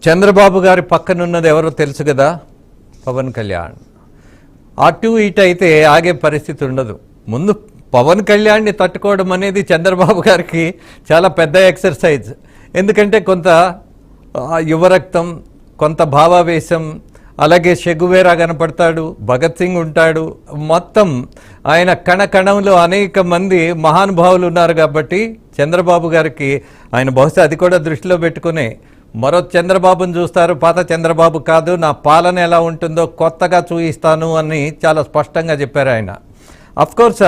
చంద్రబాబు గారి పక్కనున్నది ఎవరో తెలుసు కదా, పవన్ కళ్యాణ్. అటు ఇటు అయితే ఆగే పరిస్థితి ఉండదు. ముందు పవన్ కళ్యాణ్ని తట్టుకోవడం అనేది చంద్రబాబు గారికి చాలా పెద్ద ఎక్సర్సైజ్. ఎందుకంటే కొంత యువరక్తం, కొంత భావావేశం, అలాగే షెగువేరా కనపడతాడు, భగత్ సింగ్ ఉంటాడు. మొత్తం ఆయన కణకణంలో అనేక మంది మహానుభావులు ఉన్నారు కాబట్టి చంద్రబాబు గారికి ఆయన బహుశా అది కూడా దృష్టిలో పెట్టుకునే మరో చంద్రబాబుని చూస్తారు. పాత చంద్రబాబు కాదు, నా పాలన ఎలా ఉంటుందో కొత్తగా చూయిస్తాను అని చాలా స్పష్టంగా చెప్పారు ఆయన. అఫ్కోర్స్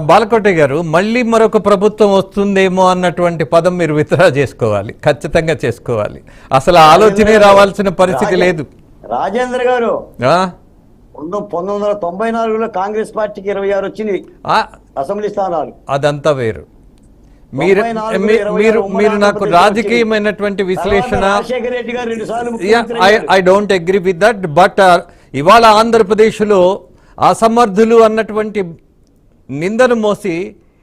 బాలకోటి గారు, మళ్ళీ మరొక ప్రభుత్వం వస్తుందేమో అన్నటువంటి పదం మీరు విత్డ్రా చేసుకోవాలి, ఖచ్చితంగా చేసుకోవాలి. అసలు ఆలోచనే రావాల్సిన పరిస్థితి లేదు. రాజేంద్ర గారు, 1994లో కాంగ్రెస్ పార్టీకి 26 వచ్చింది అసెంబ్లీ స్థానాలు. అదంతా వేరు. మీరు నాకు రాజకీయమైనటువంటి విశ్లేషణ, I don't agree with that. But ఇవాళ ఆంధ్రప్రదేశ్లో అసమర్థులు అన్నటువంటి నిందను మోసి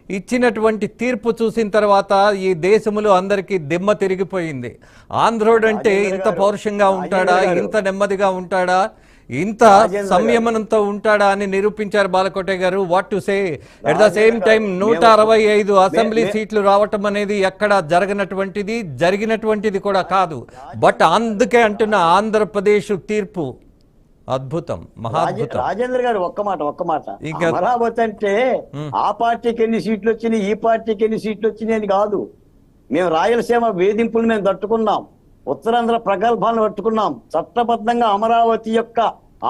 ఇచ్చినటువంటి తీర్పు చూసిన తర్వాత ఈ దేశంలో అందరికీ దిమ్మ తిరిగిపోయింది. ఆంధ్రోడంటే ఇంత పౌరుషంగా ఉంటాడా, ఇంత నెమ్మదిగా ఉంటాడా, ఇంత సంయమనంతో ఉంటాడా అని నిరూపించారు బాలకోటే గారు. What to say, at the same time 165 assembly సీట్లు రావటం అనేది ఎక్కడ జరిగినటువంటిది కూడా కాదు. బట్ అందుకే అంటున్న ఆంధ్రప్రదేశ్ తీర్పు అద్భుతం, మహాద్భుతం. రాజేంద్ర గారు ఒక్క మాట అమరావతి అంటే ఆ పార్టీకి ఎన్ని సీట్లు వచ్చినాయి, ఈ పార్టీకి ఎన్ని సీట్లు వచ్చినాయి అని కాదు. మేము రాయలసీమ వేధింపులు మేము తట్టుకున్నాం, ఉత్తరాంధ్ర ప్రగల్భాలను పట్టుకున్నాం. చట్టబద్ధంగా అమరావతి యొక్క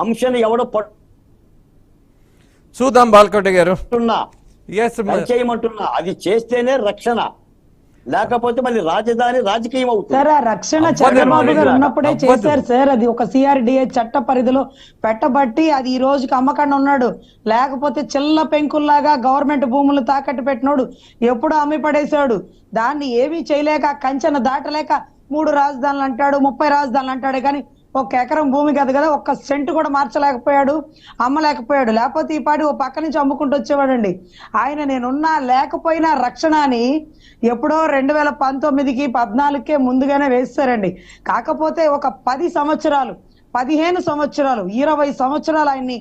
అంశాన్ని ఎవడో చూద్దాం బాలకోట గారు చేయమంటున్నా. అది చేస్తేనే రక్షణ, లేకపోతే మళ్ళీ రాజధాని రాజకీయం అవుతుంది. సార్, ఆ రక్షణ చంద్రబాబు గారు ఉన్నప్పుడే చేశారు సార్. అది ఒక సిఆర్డిఏ చట్ట పరిధిలో పెట్టబట్టి అది ఈ రోజుకి అమ్మకండా ఉన్నాడు. లేకపోతే చిల్ల పెంకుల్లాగా గవర్నమెంట్ భూములు తాకట్టు పెట్టినోడు ఎప్పుడో అమ్మి పడేశాడు. దాన్ని ఏమీ చేయలేక, కంచెన దాటలేక 3 రాజధానులు అంటాడు, 30 రాజధానులు అంటాడు. కానీ 1 ఎకరం భూమి కాదు కదా, 1 సెంటు కూడా మార్చలేకపోయాడు, అమ్మలేకపోయాడు. లేకపోతే ఈ పాటి ఓ పక్క నుంచి అమ్ముకుంటూ వచ్చేవాడండి ఆయన. నేనున్నా లేకపోయినా రక్షణ అని ఎప్పుడో 2019కి 14కే ముందుగానే వేస్తారండి. కాకపోతే ఒక 10 సంవత్సరాలు, 15 సంవత్సరాలు, 20 సంవత్సరాలు ఆయన్ని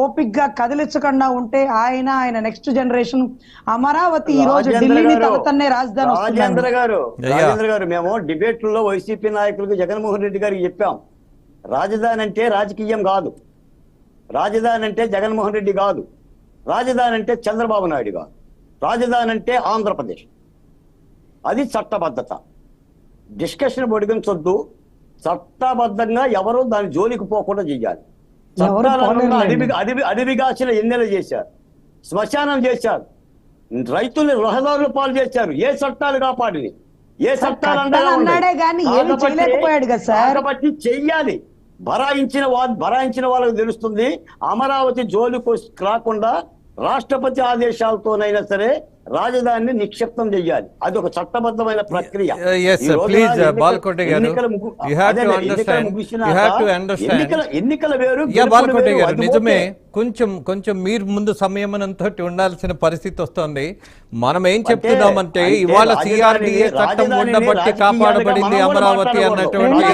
ఓపిక్గా కదిలించకుండా ఉంటే ఆయన నెక్స్ట్ జనరేషన్ అమరావతి ఈ రోజు ఢిల్లీని తనతన్నే రాజధాని. రాజేంద్ర గారు, మేము డిబేట్లలో వైసీపీ నాయకులకు జగన్మోహన్ రెడ్డి గారికి చెప్పాం, రాజధాని అంటే రాజకీయం కాదు, రాజధాని అంటే జగన్మోహన్ రెడ్డి కాదు, రాజధాని అంటే చంద్రబాబు నాయుడు కాదు, రాజధాని అంటే ఆంధ్రప్రదేశ్. అది చట్టబద్ధత. డిస్కషన్ పొడిగించొద్దు. చట్టబద్ధంగా ఎవరు దాని జోలికి పోకుండా చెయ్యాలి. చట్టాలను అడవిగాచిన ఎన్నెలు చేశారు, శ్మశానం చేశారు, రైతుల్ని రహదారుల పాలు చేశారు. ఏ చట్టాలు కాపాడిని, ఏ చట్టాలు కాబట్టి చెయ్యాలి. భరాయించిన వాళ్ళకి తెలుస్తుంది. అమరావతి జోలికి రాకుండా రాష్ట్రపతి ఆదేశాలతోనైనా సరే రాజధానిని నిక్షిప్తం చేయాలి. అది ఒక చట్టబద్ధమైన ప్రక్రియ. ఎన్నికల వేరు. నిజమే, కొంచెం మీరు ముందు సంయమనంతో ఉండాల్సిన పరిస్థితి వస్తుంది. మనం ఏం చెప్తున్నామంటే ఇవాళ సిఆర్డిఏ చట్టం ఉండబట్టి కాపాడబడింది అమరావతి అన్నటువంటి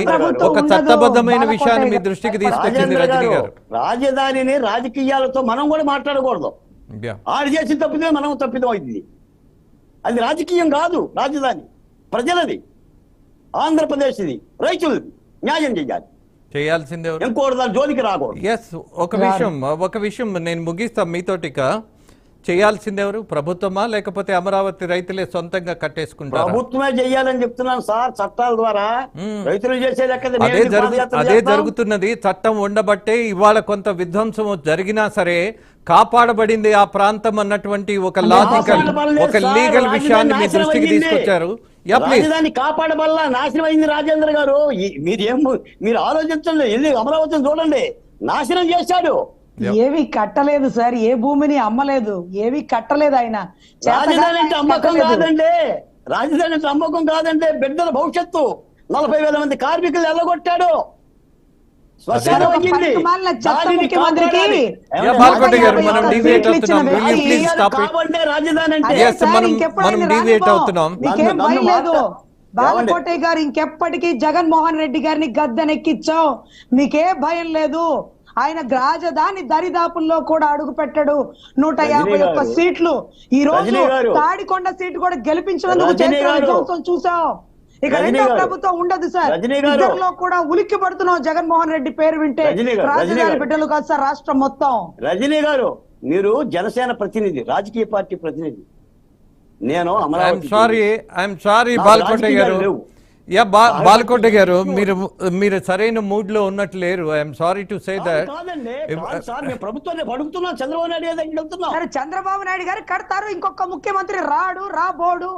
ఒక చట్టబద్ధమైన విషయాన్ని మీ దృష్టికి తీసుకొచ్చింది రజనీ గారు. రాజధానిని రాజకీయాలతో మనం కూడా మాట్లాడకూడదు. ఆడు చేసి తప్పితే మనం తప్పిదం అయింది. అది రాజకీయం కాదు, రాజధాని ప్రజలది, ఆంధ్రప్రదేశ్ది, రైతులది. న్యాయం చేయాల్సిందే, ఇంకోటి దాని జోలికి రాకూడదు. ఎస్, ఒక విషయం నేను ముగిస్తాం మీతోటిక. చేయాల్సింది ఎవరు, ప్రభుత్వమా లేకపోతే అమరావతి రైతులే సొంతంగా కట్టేసుకుంటారు? ప్రభుత్వమే చేయాలని చెప్తున్నాను సార్. చట్టాల ద్వారా రైతులు చేసేది అదే జరుగుతున్నది. చట్టం ఉండబట్టే ఇవాళ కొంత విధ్వంసం జరిగినా సరే కాపాడబడింది ఆ ప్రాంతం అన్నటువంటి ఒక లాజికల్, ఒక లీగల్ విషయాన్ని మీ దృష్టికి తీసుకొచ్చారు. రాజధాని కాపాడబల్లా నాశనం అయింది. రాజేంద్ర గారు, మీరు ఆలోచించండి, వెళ్ళి అమరావతిని చూడండి. నాశనం చేశాడు. ఏవి కట్టలేదు సార్, ఏ భూమిని అమ్మలేదు, ఏవి కట్టలేదు ఆయన. రాజధాని అంటే అమ్మకం కాదండి, రాజధాని అంటే అమ్మకం కాదండి. బిడ్డల భవిష్యత్తు 40,000 మంది కార్మికులు ఎల్లగొట్టాడు. బాలకోటయ్య గారు ఇంకెప్పటికీ జగన్మోహన్ రెడ్డి గారిని గద్దెనెక్కించాం, మీకే భయం లేదు. ఆయన రాజధాని దరిదాపుల్లో కూడా అడుగు పెట్టడు. 151 సీట్లు ఈ రోజు తాడికొండ సీటు కూడా గెలిపించినందుకు చేసిన విధ్వంసం చూసాం. ఇక రెండో ప్రభుత్వం ఉండదు సార్. ఇద్దరిలో కూడా ఉలిక్కి పడుతున్నాం. జగన్మోహన్ రెడ్డి పేరు వింటే రాజధాని బిడ్డలు కాదు సార్ రాష్ట్రం మొత్తం. రజనీ గారు, మీరు జనసేన ప్రతినిధి, రాజకీయ పార్టీ ప్రతినిధి. నేను సారీ బాలకోటయ్య గారు, బాలకోట గారు, మీరు సరైన మూడ్ లో ఉన్నట్లు లేరు. I'm sorry to say that. Chandrababu Naidu గారు కడతారు, ఇంకొక ముఖ్యమంత్రి రాబోడు.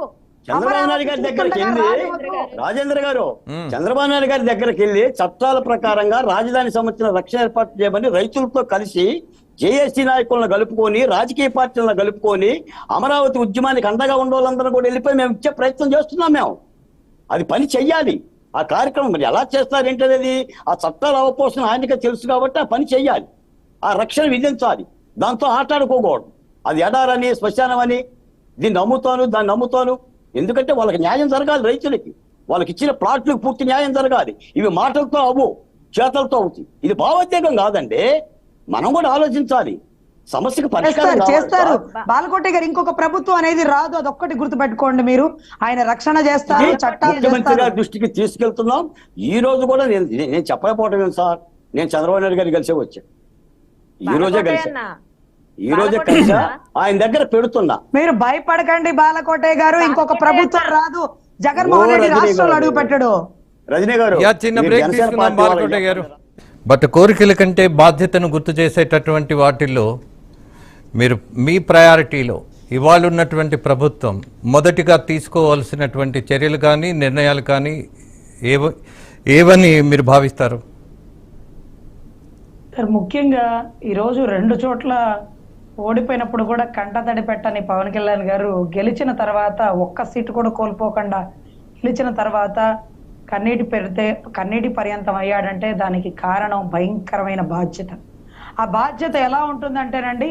చంద్రబాబు నాయుడు గారి దగ్గరికి వెళ్ళి, రాజేంద్ర గారు, చంద్రబాబు నాయుడు గారి దగ్గరికి వెళ్ళి చట్టాల ప్రకారంగా రాజధాని సంబంధించిన రక్షణ ఏర్పాటు చేయమని రైతులతో కలిసి జేఏసీ నాయకులను కలుపుకొని, రాజకీయ పార్టీలను కలుపుకొని, అమరావతి ఉద్యమానికి అండగా ఉన్న వాళ్ళందరూ కూడా వెళ్ళిపోయి మేము ఇచ్చే ప్రయత్నం చేస్తున్నాం. మేము అది పని చెయ్యాలి. ఆ కార్యక్రమం మరి ఎలా చేస్తారు ఏంటనేది ఆ చట్టాలు అవపోసిన ఆయనకే తెలుసు కాబట్టి ఆ పని చెయ్యాలి, ఆ రక్షణ విధించాలి. దాంతో ఆటాడుకోకూడదు. అది ఎడారని శ్మశానం అని దీన్ని నమ్ముతాను దాన్ని నమ్ముతాను. ఎందుకంటే వాళ్ళకి న్యాయం జరగాలి. రైతులకి వాళ్ళకి ఇచ్చిన ప్లాట్లకు పూర్తి న్యాయం జరగాలి. ఇవి మాటలతో అవ్వు, చేతలతో అవుతాయి. ఇది భావోద్వేగం కాదండి. మనం కూడా ఆలోచించాలి. సమస్యకు పరిష్కారం చేస్తారు. బాలకోటయ్య గారు, ఇంకొక ప్రభుత్వం అనేది రాదు, అదొక్కటి గుర్తుపెట్టుకోండి. మీరు ఆయన రక్షణ చేస్తారు, చట్టాలు ముఖ్యమంత్రి గారి దృష్టికి తీసుకెళ్తున్నాం. ఈ రోజు కూడా నేను చెప్పకపోవటం ఏం సార్, నేను చంద్రబాబు నాయుడు గారిని కలిసే వచ్చా. ఈ రోజే కలిసా ఆయన దగ్గర పెడుతున్నా. మీరు భయపడకండి బాలకోటయ్య గారు, ఇంకొక ప్రభుత్వం రాదు. జగన్మోహన్ రెడ్డి రాష్ట్రంలో అడుగు పెట్టడు. రజనీ గారు, చిన్న బ్రేక్ తీసుకున్నాం బాలకోటయ్య గారు. బట్ కోరికల కంటే బాధ్యతను గుర్తు చేసేటటువంటి వాటిల్లో మీరు మీ ప్రయారిటీలో ఇవాళ ఉన్నటువంటి ప్రభుత్వం మొదటిగా తీసుకోవాల్సినటువంటి చర్యలు కానీ నిర్ణయాలు కానీ ఏవని మీరు భావిస్తారు? ముఖ్యంగా ఈరోజు 2 చోట్ల ఓడిపోయినప్పుడు కూడా కంటతడి పెట్టని పవన్ కళ్యాణ్ గారు గెలిచిన తర్వాత ఒక్క సీటు కూడా కోల్పోకుండా గెలిచిన తర్వాత కన్నీటి పర్యంతం అయ్యాడంటే దానికి కారణం భయంకరమైన బాధ్యత. ఆ బాధ్యత ఎలా ఉంటుందంటేనండి,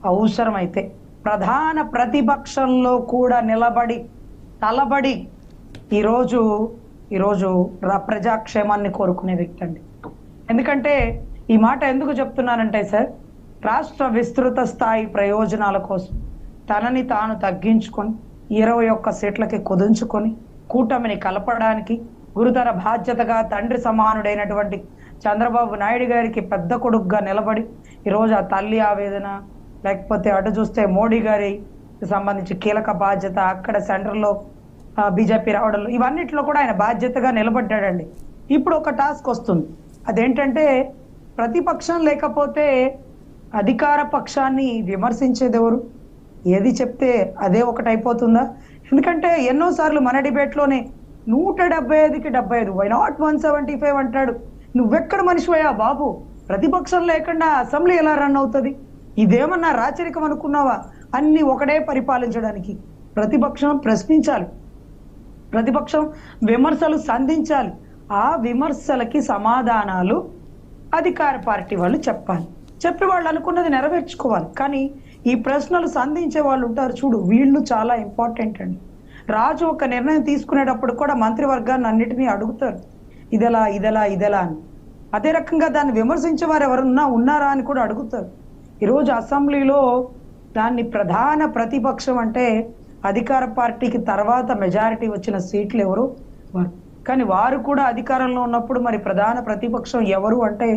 అవసరమైతే ప్రధాన ప్రతిపక్షంలో కూడా తలబడి ఈరోజు ప్రజాక్షేమాన్ని కోరుకునే వ్యక్తి అండి. ఎందుకంటే ఈ మాట ఎందుకు చెప్తున్నానంటే సార్, రాష్ట్ర విస్తృత స్థాయి ప్రయోజనాల కోసం తనని తాను తగ్గించుకొని 21 సీట్లకి కుదించుకొని కూటమిని కలపడానికి గురుతర బాధ్యతగా తండ్రి సమానుడైనటువంటి చంద్రబాబు నాయుడు గారికి పెద్ద కొడుకుగా నిలబడి ఈరోజు ఆ తల్లి ఆవేదన, లేకపోతే అటు చూస్తే మోడీ గారి సంబంధించి కీలక బాధ్యత, అక్కడ సెంటర్లో బీజేపీ రావడంలో, ఇవన్నిట్లో కూడా ఆయన బాధ్యతగా నిలబడ్డాడండి. ఇప్పుడు ఒక టాస్క్ వస్తుంది. అదేంటంటే ప్రతిపక్షం లేకపోతే అధికార పక్షాన్ని విమర్శించేది ఎవరు? ఏది చెప్తే అదే ఒకటి అయిపోతుందా? ఎందుకంటే ఎన్నోసార్లు మన డిబేట్లోనే 175కి 75, వై నాట్ 175 అంటాడు. నువ్వెక్కడ మనిషివయ్యా బాబు? ప్రతిపక్షం లేకుండా అసెంబ్లీ ఎలా రన్ అవుతుంది? ఇదేమన్నా రాచరికం అనుకున్నావా? అన్ని ఒకటే పరిపాలించడానికి. ప్రతిపక్షం ప్రశ్నించాలి, ప్రతిపక్షం విమర్శలు సంధించాలి. ఆ విమర్శలకి సమాధానాలు అధికార పార్టీ వాళ్ళు చెప్పాలి, చెప్పి వాళ్ళు అనుకున్నది నెరవేర్చుకోవాలి. కానీ ఈ ప్రశ్నలు సంధించే వాళ్ళు ఉంటారు చూడు, వీళ్ళు చాలా ఇంపార్టెంట్ అండి. రాజు ఒక నిర్ణయం తీసుకునేటప్పుడు కూడా మంత్రివర్గాన్ని అన్నిటినీ అడుగుతారు, ఇదెలా అని. అదే రకంగా దాన్ని విమర్శించే వారు ఎవరున్నా ఉన్నారా అని కూడా అడుగుతారు. ఈరోజు అసెంబ్లీలో దాన్ని ప్రధాన ప్రతిపక్షం అంటే అధికార పార్టీకి తర్వాత మెజారిటీ వచ్చిన సీట్లు ఎవరు? వారు. కానీ వారు కూడా అధికారంలో ఉన్నప్పుడు మరి ప్రధాన ప్రతిపక్షం ఎవరు అంటే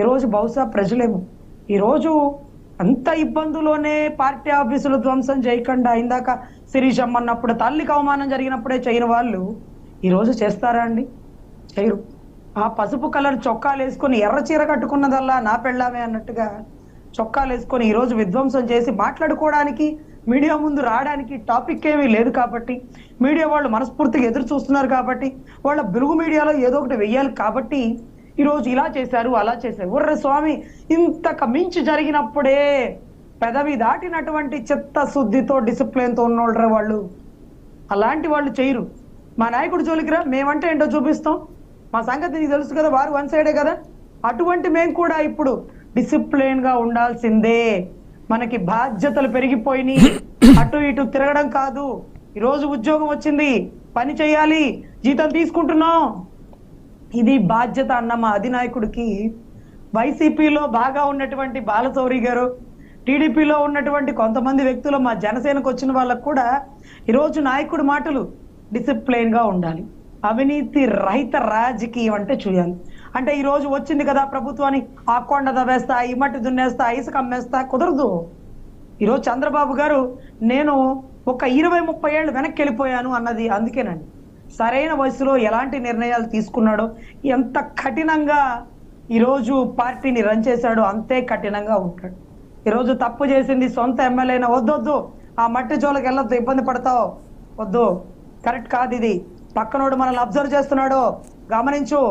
ఈరోజు బహుశా ప్రజలేమో. ఈరోజు అంత ఇబ్బందులోనే పార్టీ ఆఫీసులు ధ్వంసం చేయకుండా, ఇందాక శిరీష్ అమ్మన్నప్పుడు తల్లికి అవమానం జరిగినప్పుడే చేయని వాళ్ళు ఈరోజు చేస్తారా అండి? చేయరు. ఆ పసుపు కలర్ చొక్కాలు వేసుకొని ఎర్ర చీర కట్టుకున్నదల్లా నా పెళ్ళామే అన్నట్టుగా చొక్కాలు వేసుకొని ఈరోజు విధ్వంసం చేసి మాట్లాడుకోవడానికి, మీడియా ముందు రావడానికి టాపిక్ ఏమీ లేదు కాబట్టి, మీడియా వాళ్ళు మనస్ఫూర్తిగా ఎదురు చూస్తున్నారు కాబట్టి, వాళ్ళ బిలుగు మీడియాలో ఏదో ఒకటి వెయ్యాలి కాబట్టి ఈరోజు ఇలా చేశారు అలా చేశారు. ఒర్రె స్వామి, ఇంతకు మించి జరిగినప్పుడే పెదవి దాటినటువంటి చిత్తశుద్ధితో డిసిప్లిన్తో ఉన్నోళ్ళరే వాళ్ళు. అలాంటి వాళ్ళు చేయరు. మా నాయకుడు జోలికి రా, మేమంటే ఏంటో చూపిస్తాం, మా సంగతి నీకు తెలుసు కదా, వారు 1 సైడే కదా. అటువంటి మేము కూడా ఇప్పుడు డిసిప్లిన్ గా ఉండాల్సిందే. మనకి బాధ్యతలు పెరిగిపోయినాయి, అటు ఇటు తిరగడం కాదు. ఈరోజు ఉద్యోగం వచ్చింది, పని చేయాలి, జీతం తీసుకుంటున్నాం. ఇది బాధ్యత అన్న మా అధినాయకుడికి వైసీపీలో బాగా ఉన్నటువంటి బాలశౌరి గారు, టీడీపీలో ఉన్నటువంటి కొంతమంది వ్యక్తులు, మా జనసేనకు వచ్చిన వాళ్ళకు కూడా ఈరోజు నాయకుడి మాటలు డిసిప్లైన్ గా ఉండాలి. అవినీతి రహిత రాజకీయం అంటే చూడాలి. అంటే ఈ రోజు వచ్చింది కదా ప్రభుత్వాన్ని, ఆ కొండ దవేస్తా, ఈ మట్టి దున్నేస్తా, ఇసుక అమ్మేస్తా, కుదరదు. ఈరోజు చంద్రబాబు గారు నేను ఒక 20-30 ఏళ్ళు వెనక్కి వెళ్ళిపోయాను అన్నది అందుకేనండి. సరైన వయసులో ఎలాంటి నిర్ణయాలు తీసుకున్నాడో, ఎంత కఠినంగా ఈరోజు పార్టీని రన్ చేశాడో అంతే కఠినంగా ఉంటాడు. ఈరోజు తప్పు చేసింది సొంత ఎమ్మెల్యేనా, వద్దొద్దు ఆ మట్టి జోలికి వెళ్ళొద్దు, ఇబ్బంది పడతావు, వద్దు, కరెక్ట్ కాదు ఇది, పక్కనోడు మనల్ని అబ్జర్వ్ చేస్తున్నాడు, గమనించు,